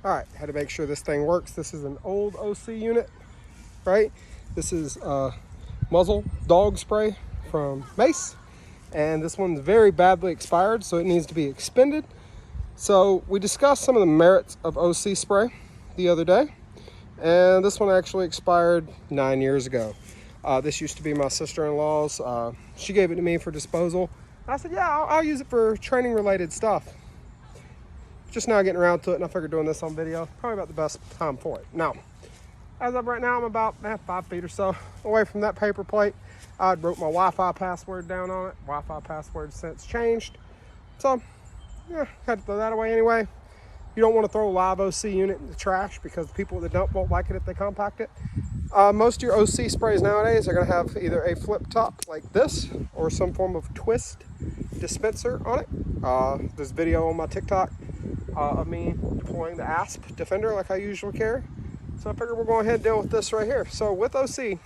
All right, had to make sure this thing works. This is an old OC unit, right? This is muzzle dog spray from Mace, and this one's very badly expired, so it needs to be expended. So we discussed some of the merits of OC spray the other day, and this one actually expired 9 years ago. This used to be my sister-in-law's. She gave it to me for disposal. I said, yeah, I'll use it for training related stuff. Just now getting around to it, and I figured doing this on video, probably about the best time for it. Now, as of right now, I'm about 5 feet or so away from that paper plate. I wrote my Wi-Fi password down on it. Wi-Fi password since changed. So, yeah, had to throw that away anyway. You don't want to throw a live OC unit in the trash because the people that don't won't like it if they compact it. Most of your OC sprays nowadays are going to have either a flip top like this or some form of twist dispenser on it. There's video on my TikTok of me deploying the ASP Defender like I usually carry. So I figured we're going ahead and deal with this right here. So with OC, a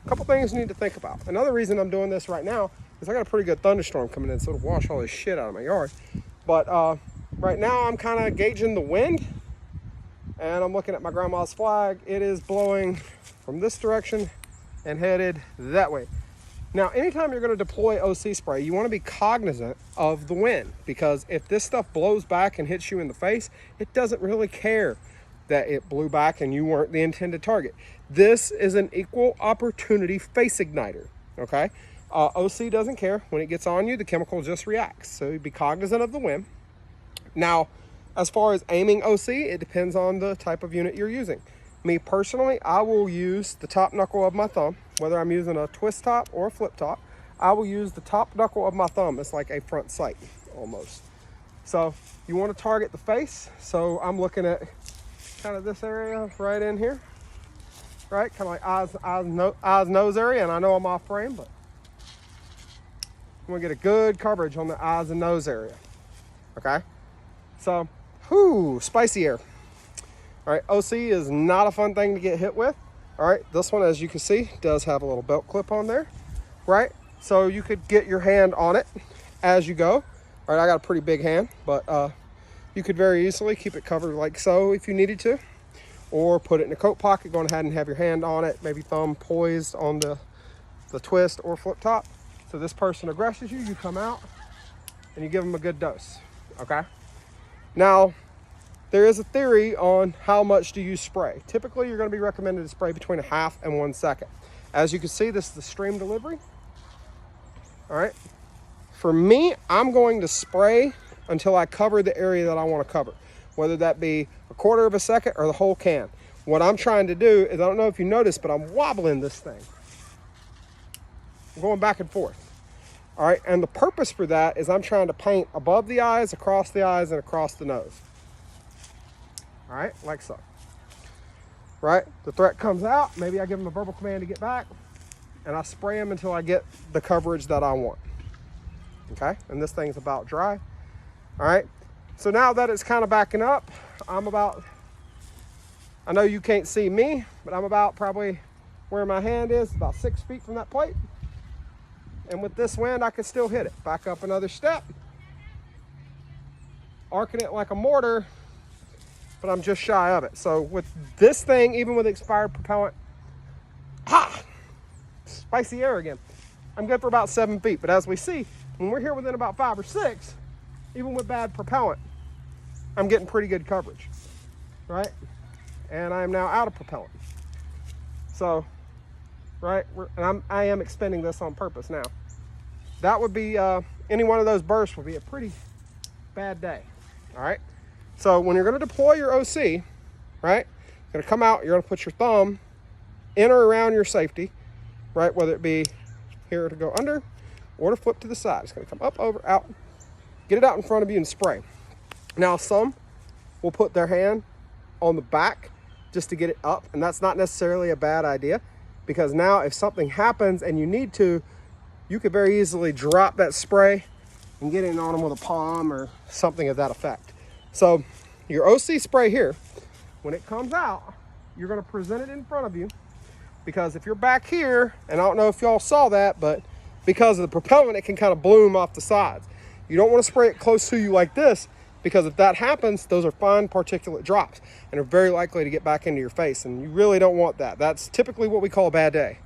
couple things you need to think about. Another reason I'm doing this right now is I got a pretty good thunderstorm coming in, so it'll wash all this shit out of my yard. But right now I'm kind of gauging the wind, and I'm looking at my grandma's flag. It is blowing from this direction and headed that way. Now, anytime you're going to deploy OC spray, you want to be cognizant of the wind, because if this stuff blows back and hits you in the face, it doesn't really care that it blew back and you weren't the intended target. This is an equal opportunity face igniter, okay? OC doesn't care. When it gets on you, the chemical just reacts. So be cognizant of the wind. Now, as far as aiming OC, it depends on the type of unit you're using. Me personally, I will use the top knuckle of my thumb, whether I'm using a twist top or a flip top. I will use the top knuckle of my thumb. It's like a front sight almost. So you want to target the face. So I'm looking at kind of this area right in here, right? Kind of like eyes, nose area. And I know I'm off frame, but I'm gonna get a good coverage on the eyes and nose area. Okay. So, spicy air. All right, OC is not a fun thing to get hit with. All right, this one, as you can see, does have a little belt clip on there, right? So you could get your hand on it as you go. All right, I got a pretty big hand, but you could very easily keep it covered like so if you needed to, or put it in a coat pocket, go ahead and have your hand on it, maybe thumb poised on the twist or flip top. So this person aggresses you, you come out and you give them a good dose, okay? Now, there is a theory on how much do you spray. Typically, you're going to be recommended to spray between a half and 1 second. As you can see, this is the stream delivery. All right. For me, I'm going to spray until I cover the area that I want to cover, whether that be a quarter of a second or the whole can. What I'm trying to do is, I don't know if you noticed, but I'm wobbling this thing. I'm going back and forth. All right. And the purpose for that is I'm trying to paint above the eyes, across the eyes, and across the nose. All right, like so. Right, the threat comes out. Maybe I give them a verbal command to get back, and I spray them until I get the coverage that I want. Okay, and this thing's about dry. All right, so now that it's kind of backing up, I know you can't see me, but I'm about probably where my hand is, about 6 feet from that plate. And with this wind, I can still hit it. Back up another step, arcing it like a mortar, but I'm just shy of it. So with this thing, even with expired propellant, spicy air again. I'm good for about 7 feet, but as we see, when we're here within about 5 or 6, even with bad propellant, I'm getting pretty good coverage, right? And I am now out of propellant. So, right, I am expending this on purpose now. That would be, any one of those bursts would be a pretty bad day, all right? So when you're going to deploy your OC, right, you're going to come out, you're going to put your thumb in or around your safety, right, whether it be here to go under or to flip to the side. It's going to come up, over, out, get it out in front of you and spray. Now, some will put their hand on the back just to get it up, and that's not necessarily a bad idea, because now if something happens and you need to, you could very easily drop that spray and get in on them with a palm or something of that effect. So your OC spray here, when it comes out, you're going to present it in front of you, because if you're back here, and I don't know if y'all saw that, but because of the propellant, it can kind of bloom off the sides. You don't want to spray it close to you like this, Because if that happens, those are fine particulate drops and are very likely to get back into your face. And you really don't want that. That's typically what we call a bad day.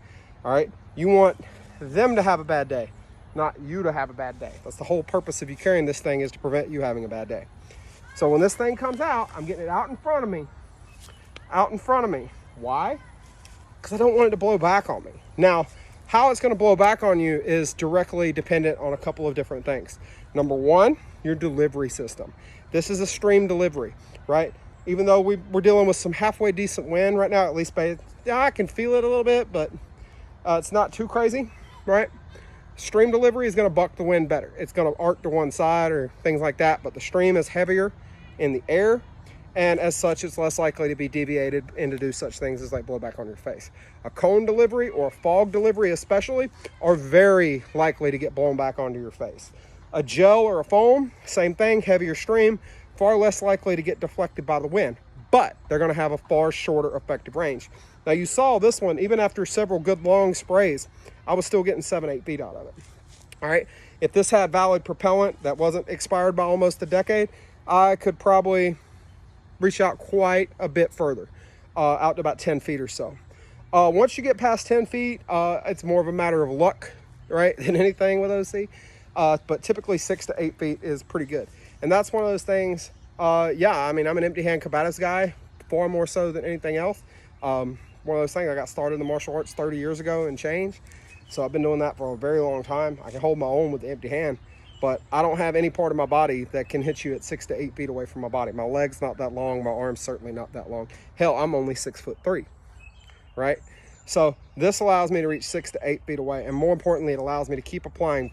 All right. You want them to have a bad day, not you to have a bad day. That's the whole purpose of you carrying this thing, is to prevent you having a bad day. So when this thing comes out, I'm getting it out in front of me. Out in front of me. Why? Because I don't want it to blow back on me. Now, how it's going to blow back on you is directly dependent on a couple of different things. Number one, your delivery system. This is a stream delivery, right? Even though we're dealing with some halfway decent wind right now, at least I can feel it a little bit, but it's not too crazy, right? Stream delivery is going to buck the wind better. It's going to arc to one side or things like that, but the stream is heavier in the air, and as such, it's less likely to be deviated and to do such things as like blow back on your face. A cone delivery or a fog delivery especially are very likely to get blown back onto your face. A gel or a foam, same thing, heavier stream, far less likely to get deflected by the wind, but they're going to have a far shorter effective range. Now you saw this one, even after several good long sprays, I was still getting 7-8 feet out of it. All right, if this had valid propellant that wasn't expired by almost a decade, I could probably reach out quite a bit further, out to about 10 feet or so. Once you get past 10 feet, it's more of a matter of luck, right, than anything with OC. But typically 6 to 8 feet is pretty good. And that's one of those things, yeah, I mean, I'm an empty hand combatives guy, far more so than anything else. One of those things, I got started in the martial arts 30 years ago and change. So I've been doing that for a very long time. I can hold my own with the empty hand, but I don't have any part of my body that can hit you at 6 to 8 feet away from my body. My leg's not that long. My arm's certainly not that long. Hell, I'm only 6'3", right? So this allows me to reach 6 to 8 feet away. And more importantly, it allows me to keep applying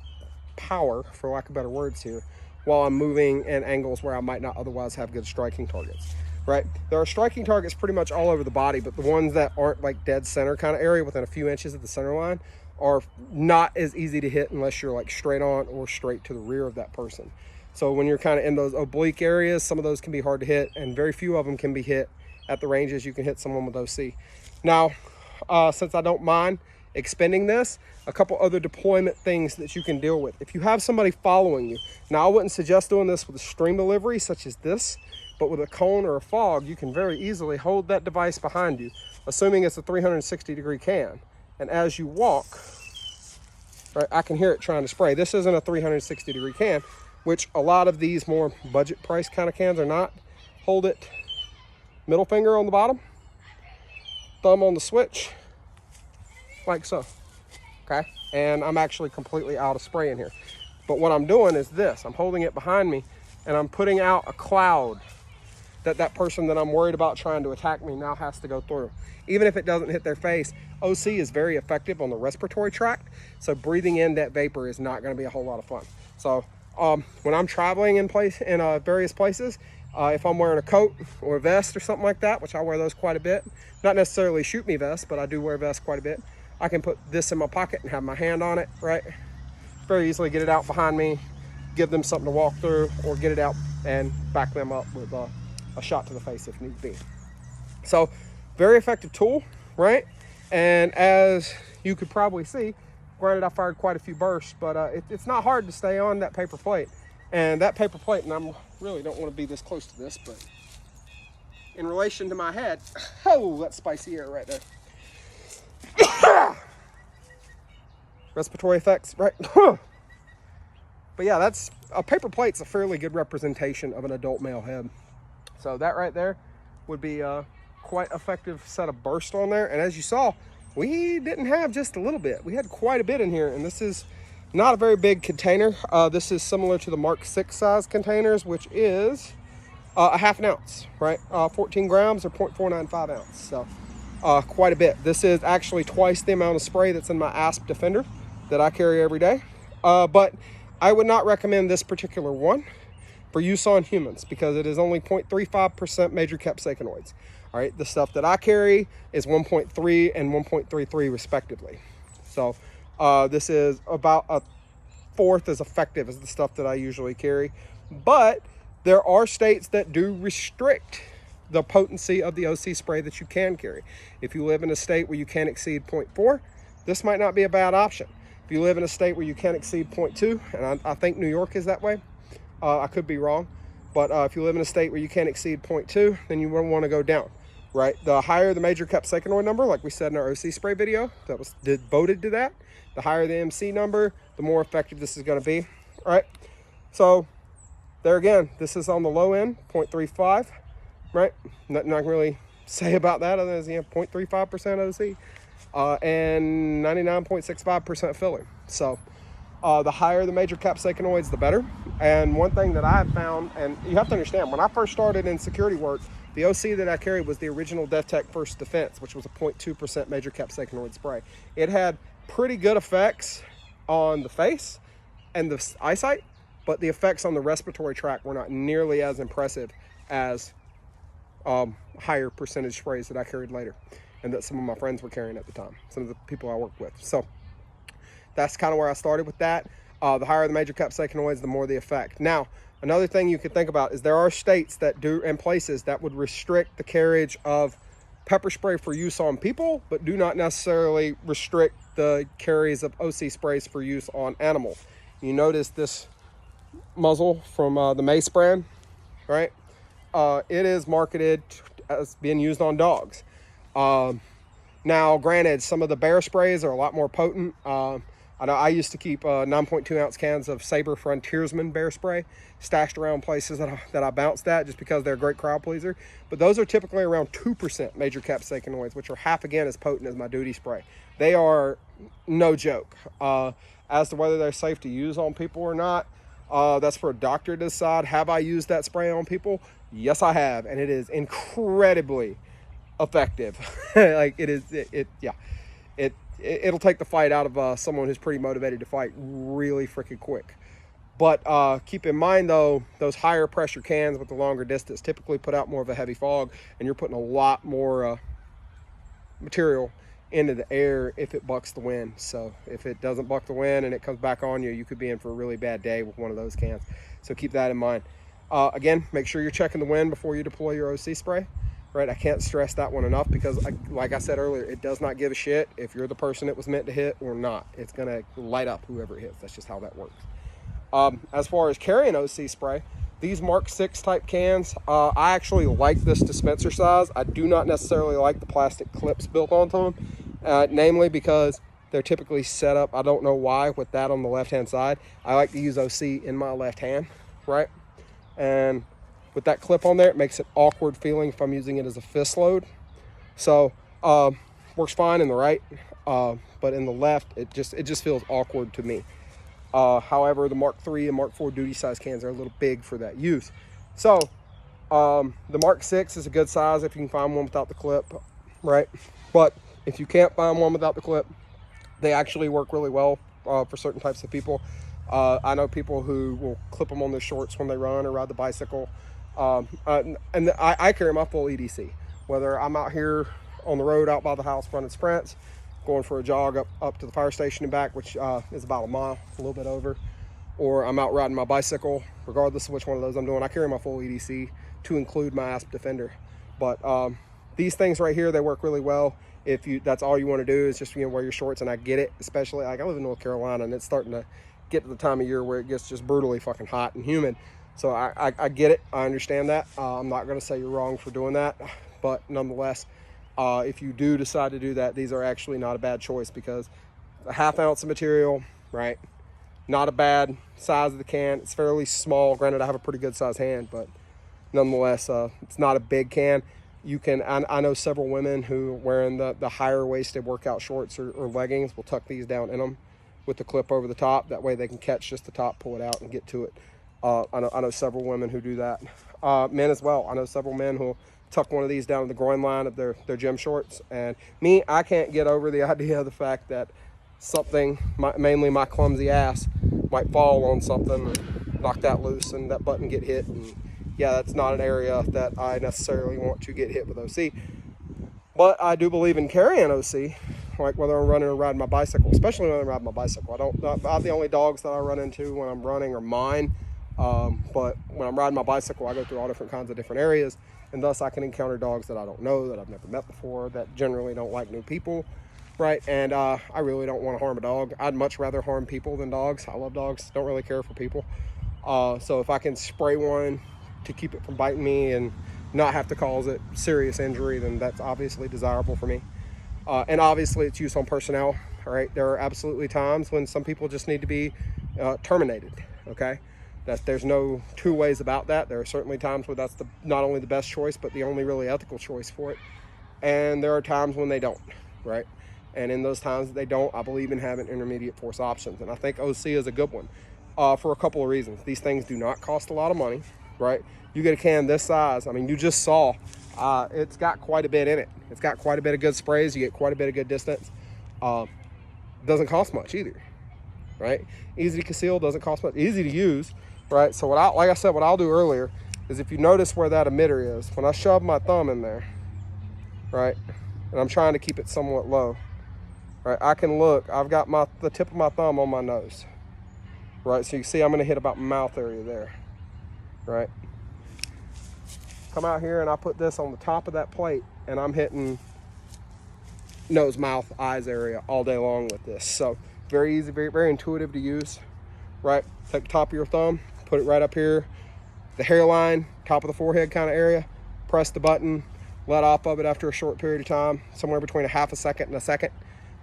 power, for lack of better words here, while I'm moving in angles where I might not otherwise have good striking targets, right? There are striking targets pretty much all over the body, but the ones that aren't like dead center kind of area within a few inches of the center line are not as easy to hit unless you're like straight on or straight to the rear of that person. So when you're kind of in those oblique areas, some of those can be hard to hit, and very few of them can be hit at the ranges you can hit someone with OC. Now, since I don't mind expending this, a couple other deployment things that you can deal with. If you have somebody following you, now I wouldn't suggest doing this with a stream delivery such as this, but with a cone or a fog, you can very easily hold that device behind you, assuming it's a 360-degree can. And as you walk, right, I can hear it trying to spray. This isn't a 360-degree can, which a lot of these more budget price kind of cans are not. Hold it, middle finger on the bottom, thumb on the switch, like so, okay? And I'm actually completely out of spray in here. But what I'm doing is this, I'm holding it behind me and I'm putting out a cloud that person that I'm worried about trying to attack me now has to go through. Even if it doesn't hit their face, OC is very effective on the respiratory tract, so breathing in that vapor is not going to be a whole lot of fun. So when I'm traveling in various places, if I'm wearing a coat or a vest or something like that, which I wear those quite a bit, not necessarily shoot me vests, but I do wear vests quite a bit, I can put this in my pocket and have my hand on it, right? Very easily get it out behind me, give them something to walk through, or get it out and back them up with a shot to the face if need be. So very effective tool, right? And as you could probably see, granted I fired quite a few bursts, but it's not hard to stay on that paper plate. And that paper plate, and I really don't want to be this close to this, but in relation to my head, oh, that's spicy air right there. Respiratory effects, right? But yeah, that's a paper plate's a fairly good representation of an adult male head. So that right there would be a quite effective set of burst on there. And as you saw, we didn't have just a little bit. We had quite a bit in here, and this is not a very big container. This is similar to the Mark 6 size containers, which is a half an ounce, right? 14 grams or 0.495 ounce. So quite a bit. This is actually twice the amount of spray that's in my Asp Defender that I carry every day. But I would not recommend this particular one for use on humans because it is only 0.35% major capsaicinoids. All right, the stuff that I carry is 1.3 and 1.33 respectively. So this is about a fourth as effective as the stuff that I usually carry. But there are states that do restrict the potency of the OC spray that you can carry. If you live in a state where you can't exceed 0.4, this might not be a bad option. If you live in a state where you can't exceed 0.2, and I think New York is that way, I could be wrong, But if you live in a state where you can't exceed 0.2, then you won't want to go down, right? The higher the major capsaicinoid number, like we said in our OC spray video, that was devoted to that, the higher the MC number, the more effective this is going to be, right? So there again, this is on the low end, 0.35, right? Nothing I can really say about that other than 0.35% OC and 99.65% filler. So the higher the major capsaicinoids, the better. And one thing that I've found, and you have to understand, when I first started in security work, the OC that I carried was the original DefTech First Defense, which was a 0.2% major capsaicinoid spray. It had pretty good effects on the face and the eyesight, but the effects on the respiratory tract were not nearly as impressive as higher percentage sprays that I carried later and that some of my friends were carrying at the time, some of the people I worked with. So that's kind of where I started with that. The higher the major capsaicinoids, the more the effect. Now, another thing you could think about is there are states that do, and places that would restrict the carriage of pepper spray for use on people, but do not necessarily restrict the carries of OC sprays for use on animals. You notice this muzzle from the Mace brand, right? It is marketed as being used on dogs. Now, granted, some of the bear sprays are a lot more potent. I know I used to keep 9.2 ounce cans of Saber Frontiersman bear spray stashed around places that I bounced at just because they're a great crowd pleaser. But those are typically around 2% major capsaicinoids, which are half again as potent as my duty spray. They are no joke. As to whether they're safe to use on people or not, that's for a doctor to decide. Have I used that spray on people? Yes, I have, and it is incredibly effective. Like it'll take the fight out of someone who's pretty motivated to fight really freaking quick. But keep in mind though, those higher pressure cans with the longer distance typically put out more of a heavy fog, and you're putting a lot more material into the air if it bucks the wind. So if it doesn't buck the wind and it comes back on you, you could be in for a really bad day with one of those cans. So keep that in mind. Again, make sure you're checking the wind before you deploy your OC spray. Right, I can't stress that one enough because, like I said earlier, it does not give a shit if you're the person it was meant to hit or not. It's going to light up whoever it hits. That's just how that works. As far as carrying OC spray, these Mark 6 type cans, I actually like this dispenser size. I do not necessarily like the plastic clips built onto them, namely because they're typically set up, I don't know why, with that on the left-hand side. I like to use OC in my left hand, right? And with that clip on there, it makes it awkward feeling if I'm using it as a fist load. So works fine in the right, but in the left, it just feels awkward to me. However, the Mark 3 and Mark 4 duty size cans are a little big for that use. So the Mark 6 is a good size if you can find one without the clip, right? But if you can't find one without the clip, they actually work really well for certain types of people. I know people who will clip them on their shorts when they run or ride the bicycle. I carry my full EDC, whether I'm out here on the road out by the house running sprints, going for a jog up to the fire station and back, which is about a mile, a little bit over, or I'm out riding my bicycle. Regardless of which one of those I'm doing, I carry my full EDC to include my Asp Defender. But these things right here, they work really well if that's all you want to do is just wear your shorts. And I get it, especially like I live in North Carolina and it's starting to get to the time of year where it gets just brutally fucking hot and humid. So I get it. I understand that. I'm not going to say you're wrong for doing that. But nonetheless, if you do decide to do that, these are actually not a bad choice because a ½ ounce of material, right? Not a bad size of the can. It's fairly small. Granted, I have a pretty good size hand, but nonetheless, it's not a big can. You can, I know several women who wearing the higher waisted workout shorts or leggings will tuck these down in them with the clip over the top. That way they can catch just the top, pull it out and get to it. I know several women who do that. Men as well. I know several men who tuck one of these down the groin line of their gym shorts. And me, I can't get over the idea of the fact that something, mainly my clumsy ass, might fall on something and knock that loose and that button get hit. And yeah, that's not an area that I necessarily want to get hit with OC. But I do believe in carrying OC, like whether I'm running or riding my bicycle, especially when I'm riding my bicycle. The only dogs that I run into when I'm running are mine. But when I'm riding my bicycle, I go through all different kinds of different areas, and thus I can encounter dogs that I don't know, that I've never met before, that generally don't like new people, right? And I really don't want to harm a dog. I'd much rather harm people than dogs. I love dogs, don't really care for people. So if I can spray one, to keep it from biting me and not have to cause it serious injury, then that's obviously desirable for me. And obviously it's use on personnel. All right, there are absolutely times when some people just need to be terminated. Okay, that there's no two ways about that. There are certainly times where that's not only the best choice, but the only really ethical choice for it. And there are times when they don't, right? And in those times that they don't, I believe in having intermediate force options. And I think OC is a good one for a couple of reasons. These things do not cost a lot of money, right? You get a can this size. I mean, you just saw it's got quite a bit in it. It's got quite a bit of good sprays. You get quite a bit of good distance. Doesn't cost much either, right? Easy to conceal, doesn't cost much. Easy to use, right? So like I said, what I'll do earlier is, if you notice where that emitter is, when I shove my thumb in there, right, and I'm trying to keep it somewhat low, right, I can look, I've got the tip of my thumb on my nose, right? So you see I'm gonna hit about mouth area there, right? Come out here and I put this on the top of that plate and I'm hitting nose, mouth, eyes area all day long with this. So very easy, very, very intuitive to use, right? Take the top of your thumb, put it right up here, the hairline, top of the forehead kind of area, press the button, let off of it after a short period of time, somewhere between a half a second and a second.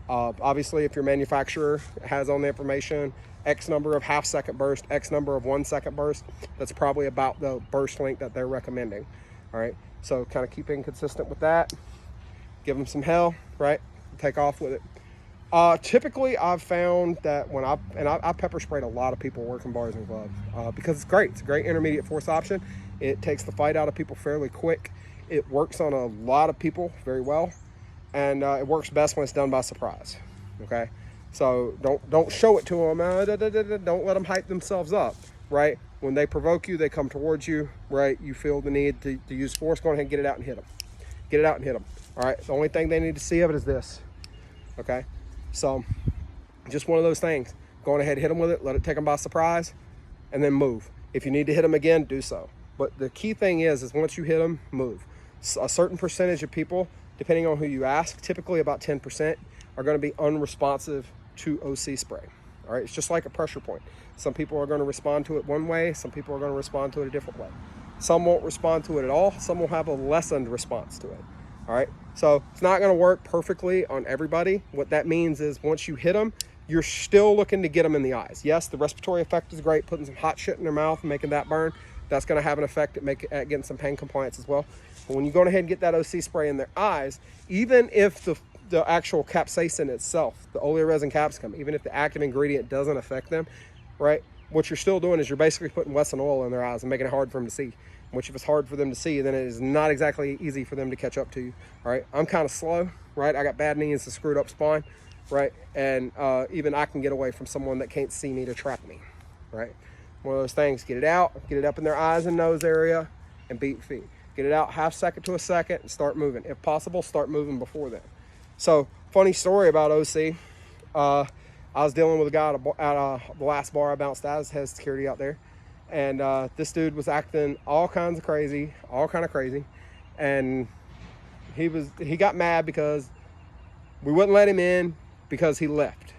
Obviously, if your manufacturer has on the information X number of half-second burst, X number of 1 second burst, that's probably about the burst length that they're recommending. All right, so kind of keeping consistent with that. Give them some hell, right? Take off with it. Typically, I've found that when I pepper sprayed a lot of people working bars and gloves because it's great. It's a great intermediate force option. It takes the fight out of people fairly quick. It works on a lot of people very well, and it works best when it's done by surprise. Okay, so don't show it to them. Don't let them hype themselves up. Right, when they provoke you, they come towards you. Right, you feel the need to use force. Go ahead and get it out and hit them. Get it out and hit them. All right, the only thing they need to see of it is this. Okay, so just one of those things. Going ahead, hit them with it. Let it take them by surprise, and then move. If you need to hit them again, do so. But the key thing is once you hit them, move. A certain percentage of people, depending on who you ask, typically about 10%, are going to be unresponsive to OC spray. All right, it's just like a pressure point. Some people are going to respond to it one way, some people are going to respond to it a different way. Some won't respond to it at all, some will have a lessened response to it. All right, so it's not going to work perfectly on everybody. What that means is once you hit them, you're still looking to get them in the eyes. Yes, the respiratory effect is great, putting some hot shit in their mouth and making that burn. That's going to have an effect at getting some pain compliance as well. But when you go ahead and get that OC spray in their eyes, even if the actual capsaicin itself, the oleoresin capsicum, even if the active ingredient doesn't affect them, right, what you're still doing is you're basically putting Wesson oil in their eyes and making it hard for them to see. Which if it's hard for them to see, then it is not exactly easy for them to catch up to you. All right, I'm kind of slow, right? I got bad knees, a screwed up spine, right? And even I can get away from someone that can't see me to trap me, right? One of those things, get it out, get it up in their eyes and nose area, and beat feet. Get it out half second to a second and start moving. If possible, start moving before then. So, funny story about OC. I was dealing with a guy at the last bar I bounced out. His head security out there. And this dude was acting all kind of crazy. And he got mad because we wouldn't let him in because he left.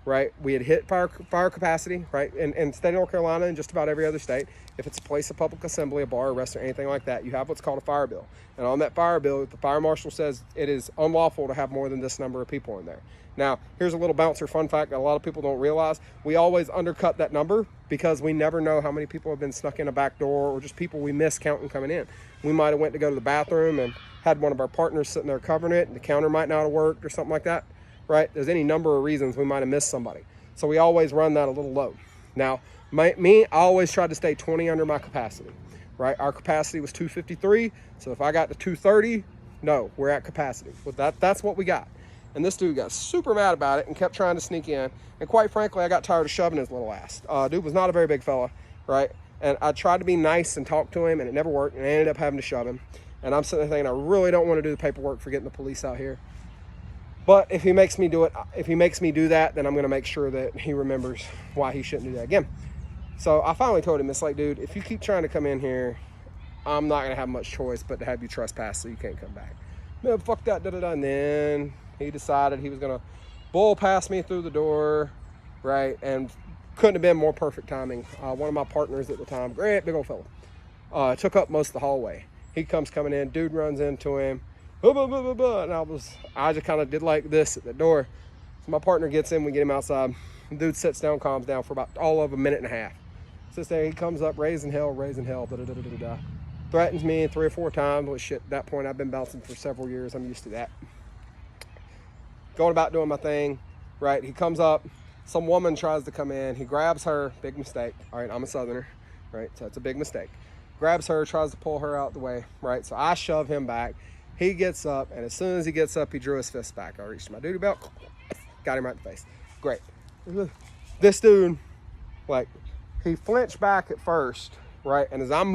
Right, we had hit fire capacity, right, in state of North Carolina and just about every other state. If it's a place of public assembly, a bar, a restaurant, anything like that, you have what's called a fire bill. And on that fire bill, the fire marshal says it is unlawful to have more than this number of people in there. Now, here's a little bouncer fun fact that a lot of people don't realize. We always undercut that number because we never know how many people have been snuck in a back door or just people we miss counting coming in. We might have went to go to the bathroom and had one of our partners sitting there covering it, and the counter might not have worked or something like that. Right? There's any number of reasons we might have missed somebody. So we always run that a little low. Now, I always tried to stay 20 under my capacity, right? Our capacity was 253. So if I got to 230, no, we're at capacity. Well, that's what we got. And this dude got super mad about it and kept trying to sneak in. And quite frankly, I got tired of shoving his little ass. Dude was not a very big fella, right? And I tried to be nice and talk to him, and it never worked. And I ended up having to shove him. And I'm sitting there thinking, I really don't want to do the paperwork for getting the police out here. But if he makes me do that, then I'm going to make sure that he remembers why he shouldn't do that again. So I finally told him, it's like, dude, if you keep trying to come in here, I'm not going to have much choice but to have you trespass so you can't come back. No, fuck that, da-da-da. And then he decided he was going to bull past me through the door, right? And couldn't have been more perfect timing. One of my partners at the time, great big old fella, took up most of the hallway. He comes coming in, dude runs into him, blah, blah, blah, blah, blah, and I just kind of did like this at the door. So my partner gets in, we get him outside. The dude sits down, calms down for about all of a minute and a half. Sits there, he comes up, raising hell, da, da, da, da, da, da. Threatens me 3 or 4 times. Well, shit, at that point, I've been bouncing for several years. I'm used to that. Going about doing my thing, right? He comes up, some woman tries to come in. He grabs her, big mistake. All right, I'm a Southerner, right? So it's a big mistake. Grabs her, tries to pull her out the way, right? So I shove him back. He gets up, and as soon as he gets up, he drew his fist back. I reached my duty belt, got him right in the face. Great. This dude, like, he flinched back at first, right? And as I'm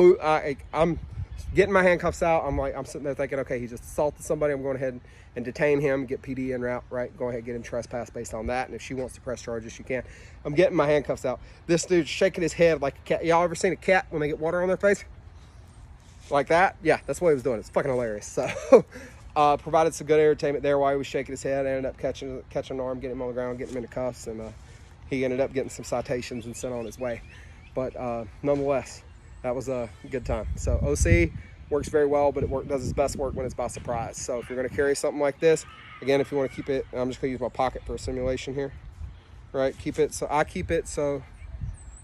getting my handcuffs out, I'm sitting there thinking, okay, he just assaulted somebody. I'm going ahead and detain him, get PD en route, right? Go ahead, get him trespass based on that. And if she wants to press charges, she can. I'm getting my handcuffs out. This dude's shaking his head like a cat. Y'all ever seen a cat when they get water on their face? Like that? Yeah, that's what he was doing. It's fucking hilarious. So provided some good entertainment there while he was shaking his head. I ended up catching an arm, getting him on the ground, getting him into cuffs, and he ended up getting some citations and sent on his way. But nonetheless, that was a good time. So OC works very well, but it does its best work when it's by surprise. So if you're going to carry something like this, again, if you want to keep it, I'm just going to use my pocket for a simulation here, right? Keep it so I keep it so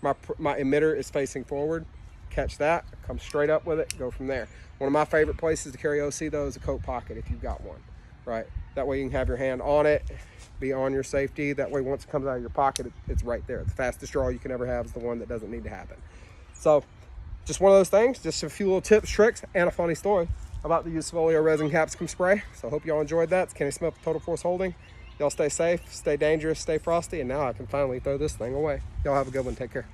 my emitter is facing forward. Catch that, come straight up with it, go from there. One of my favorite places to carry OC though is a coat pocket if you've got one, right? That way you can have your hand on it, be on your safety. That way once it comes out of your pocket, it's right there. The fastest draw you can ever have is the one that doesn't need to happen. So just one of those things, just a few little tips, tricks, and a funny story about the use of Oleo resin capsicum spray. So I hope y'all enjoyed that. It's Kenny Smith with Total Force Holding. Y'all stay safe, stay dangerous, stay frosty, and now I can finally throw this thing away. Y'all have a good one. Take care.